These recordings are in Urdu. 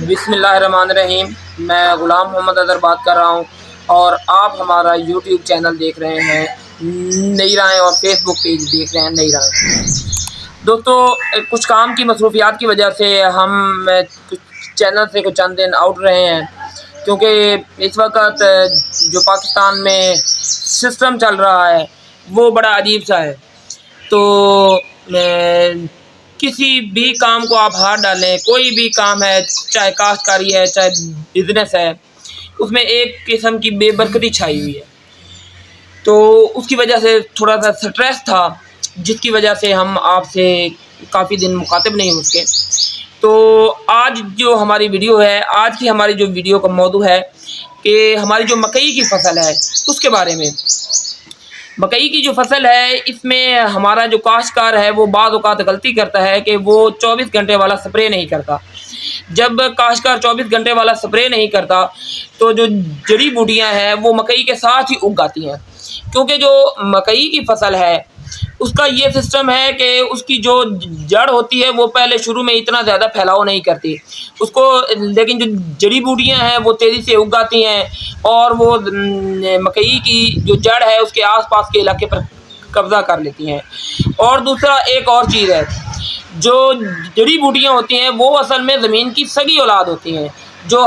بسم اللہ الرحمن الرحیم۔ میں غلام محمد اظہر بات کر رہا ہوں اور آپ ہمارا یوٹیوب چینل دیکھ رہے ہیں نئی رائے اور فیس بک پیج دیکھ رہے ہیں نئی رائے۔ دوستو، کچھ کام کی مصروفیات کی وجہ سے ہم چینل سے کچھ چند دن آؤٹ رہے ہیں، کیونکہ اس وقت جو پاکستان میں سسٹم چل رہا ہے وہ بڑا عجیب سا ہے۔ تو کسی بھی کام کو آپ ہاتھ ڈالیں، کوئی بھی کام ہے، چاہے کاشتکاری ہے، چاہے بزنس ہے، اس میں ایک قسم کی بے برکتی چھائی ہوئی ہے۔ تو اس کی وجہ سے تھوڑا سا سٹریس تھا، جس کی وجہ سے ہم آپ سے کافی دن مخاطب نہیں ہو سکے۔ تو آج جو ہماری ویڈیو ہے، آج کی ہماری جو ویڈیو کا موضوع ہے کہ ہماری جو مکئی کی فصل ہے اس کے بارے میں۔ مکئی کی جو فصل ہے، اس میں ہمارا جو کاشتکار ہے وہ بعض اوقات غلطی کرتا ہے کہ وہ 24 گھنٹے والا سپرے نہیں کرتا۔ جب کاشتکار 24 گھنٹے والا سپرے نہیں کرتا تو جو جڑی بوٹیاں ہیں وہ مکئی کے ساتھ ہی اگ آتی ہیں، کیونکہ جو مکئی کی فصل ہے اس کا یہ سسٹم ہے کہ اس کی جو جڑ ہوتی ہے وہ پہلے شروع میں اتنا زیادہ پھیلاؤ نہیں کرتی اس کو، لیکن جو جڑی بوٹیاں ہیں وہ تیزی سے اگ آتی ہیں اور وہ مکئی کی جو جڑ ہے اس کے آس پاس کے علاقے پر قبضہ کر لیتی ہیں۔ اور دوسرا ایک اور چیز ہے، جو جڑی بوٹیاں ہوتی ہیں وہ اصل میں زمین کی سگی اولاد ہوتی ہیں۔ جو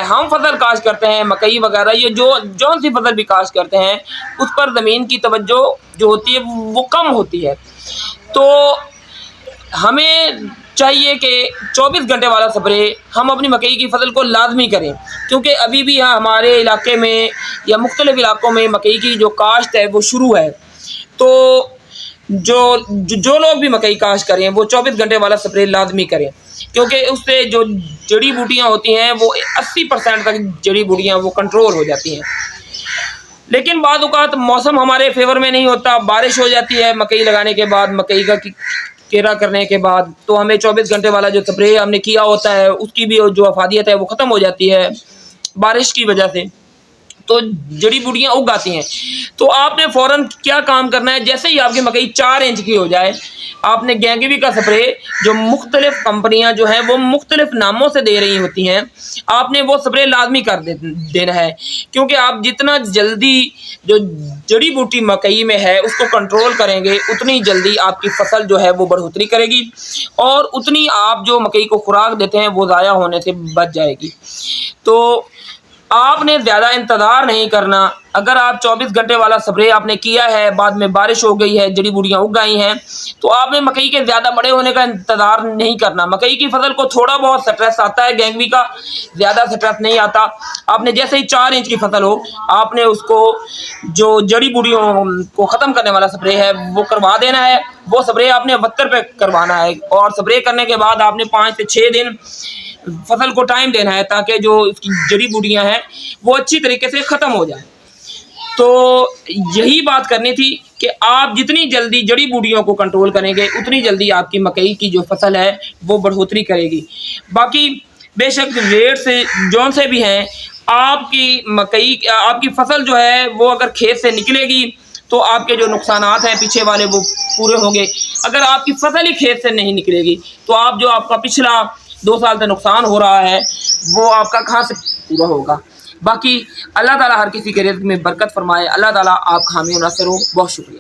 ہم فصل کاشت کرتے ہیں، مکئی وغیرہ، یہ جون سی فصل بھی کاشت کرتے ہیں، اس پر زمین کی توجہ جو ہوتی ہے وہ کم ہوتی ہے۔ تو ہمیں چاہیے کہ 24 گھنٹے والا سپرے ہم اپنی مکئی کی فصل کو لازمی کریں، کیونکہ ابھی بھی ہمارے علاقے میں یا مختلف علاقوں میں مکئی کی جو کاشت ہے وہ شروع ہے۔ تو جو لوگ بھی مکئی کاشت کریں وہ 24 گھنٹے والا سپرے لازمی کریں، کیونکہ اس سے جو جڑی بوٹیاں ہوتی ہیں وہ 80% تک جڑی بوٹیاں وہ کنٹرول ہو جاتی ہیں۔ لیکن بعض اوقات موسم ہمارے فیور میں نہیں ہوتا، بارش ہو جاتی ہے مکئی لگانے کے بعد، مکئی کا کیرا کرنے کے بعد، تو ہمیں 24 گھنٹے والا جو سپرے ہم نے کیا ہوتا ہے اس کی بھی جو افادیت ہے وہ ختم ہو جاتی ہے بارش کی وجہ سے، تو جڑی بوٹیاں اگ آتی ہیں۔ تو آپ نے فوراً کیا کام کرنا ہے، جیسے ہی آپ کی مکئی 4 انچ کی ہو جائے، آپ نے گینگوی کا سپرے، جو مختلف کمپنیاں جو ہیں وہ مختلف ناموں سے دے رہی ہوتی ہیں، آپ نے وہ سپرے لازمی کر دینا ہے، کیونکہ آپ جتنا جلدی جو جڑی بوٹی مکئی میں ہے اس کو کنٹرول کریں گے اتنی جلدی آپ کی فصل جو ہے وہ بڑھوتری کرے گی اور اتنی آپ جو مکئی کو خوراک دیتے ہیں وہ ضائع ہونے سے بچ جائے گی۔ تو آپ نے زیادہ انتظار نہیں کرنا۔ اگر آپ 24 گھنٹے والا سپرے آپ نے کیا ہے، بعد میں بارش ہو گئی ہے، جڑی بوٹیاں اگ گئی ہیں، تو آپ نے مکئی کے زیادہ بڑے ہونے کا انتظار نہیں کرنا۔ مکئی کی فصل کو تھوڑا بہت سٹریس آتا ہے، گینگوی کا زیادہ سٹریس نہیں آتا۔ آپ نے جیسے ہی 4 انچ کی فصل ہو، آپ نے اس کو جو جڑی بوٹیوں کو ختم کرنے والا سپرے ہے وہ کروا دینا ہے۔ وہ سپرے آپ نے 72 پہ کروانا ہے، اور سپرے کرنے کے بعد آپ نے 5 سے 6 دن فصل کو ٹائم دینا ہے تاکہ جو اس کی جڑی بوٹیاں ہیں وہ اچھی طریقے سے ختم ہو جائیں۔ تو یہی بات کرنی تھی کہ آپ جتنی جلدی جڑی بوٹیوں کو کنٹرول کریں گے اتنی جلدی آپ کی مکئی کی جو فصل ہے وہ بڑھوتری کرے گی۔ باقی بے شک ریٹ سے جون سے بھی ہیں، آپ کی مکئی، آپ کی فصل جو ہے وہ اگر کھیت سے نکلے گی تو آپ کے جو نقصانات ہیں پیچھے والے وہ پورے ہوں گے۔ اگر آپ کی فصل ہی کھیت سے نہیں نکلے گی تو آپ کا پچھلا 2 سال سے نقصان ہو رہا ہے وہ آپ کا کہاں سے پورا ہوگا۔ باقی اللہ تعالیٰ ہر کسی کے رزق میں برکت فرمائے، اللہ تعالیٰ آپ حامی و ناصر ہو۔ بہت شکریہ۔